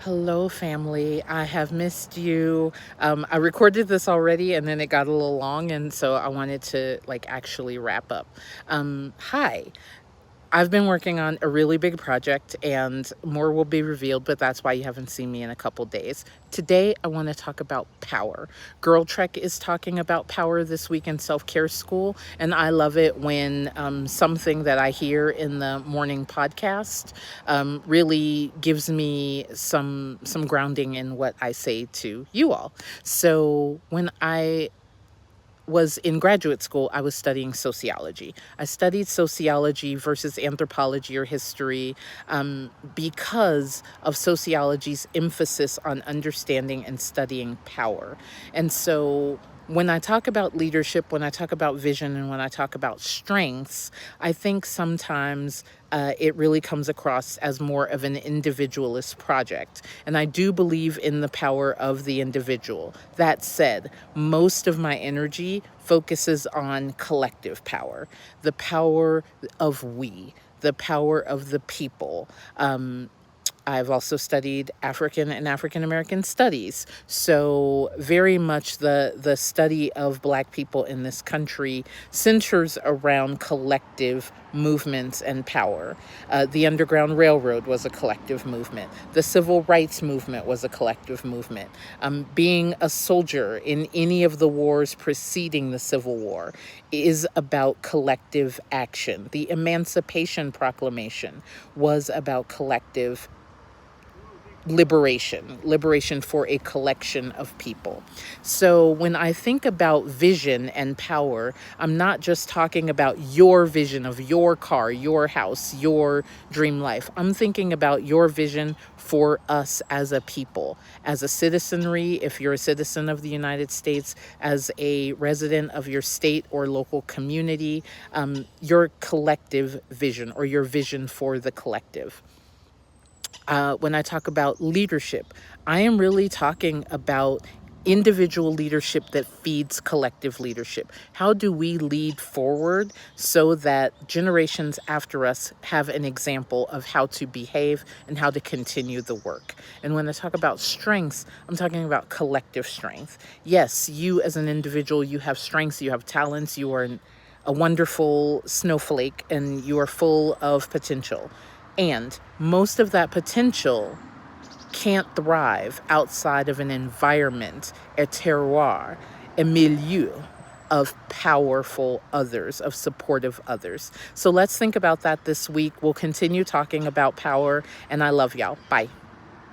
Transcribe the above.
Hello, family. I have missed you. I recorded this already and then it got a little long, and so I wanted to actually wrap up. Hi. I've been working on a really big project and more will be revealed, but that's why you haven't seen me in a couple days. Today, I want to talk about power. Girl Trek is talking about power this week in self-care school, and I love it when something that I hear in the morning podcast really gives me some grounding in what I say to you all. So when I was in graduate school, I was studying sociology. I studied sociology versus anthropology or history because of sociology's emphasis on understanding and studying power. And so when I talk about leadership, when I talk about vision, and when I talk about strengths, I think sometimes it really comes across as more of an individualist project. And I do believe in the power of the individual. That said, most of my energy focuses on collective power, the power of we, the power of the people. I've also studied African and African American studies. So very much the study of Black people in this country centers around collective movements and power. The Underground Railroad was a collective movement. The Civil Rights Movement was a collective movement. Being a soldier in any of the wars preceding the Civil War is about collective action. The Emancipation Proclamation was about collective liberation for a collection of people. So when I think about vision and power, I'm not just talking about your vision of your car, your house, your dream life. I'm thinking about your vision for us as a people, as a citizenry, if you're a citizen of the United States, as a resident of your state or local community, your collective vision or your vision for the collective. When I talk about leadership, I am really talking about individual leadership that feeds collective leadership. How do we lead forward so that generations after us have an example of how to behave and how to continue the work? And when I talk about strengths, I'm talking about collective strength. Yes, you as an individual, you have strengths, you have talents, you are a wonderful snowflake, and you are full of potential. And most of that potential can't thrive outside of an environment, a terroir, a milieu of powerful others, of supportive others. So let's think about that this week. We'll continue talking about power, and I love y'all. Bye.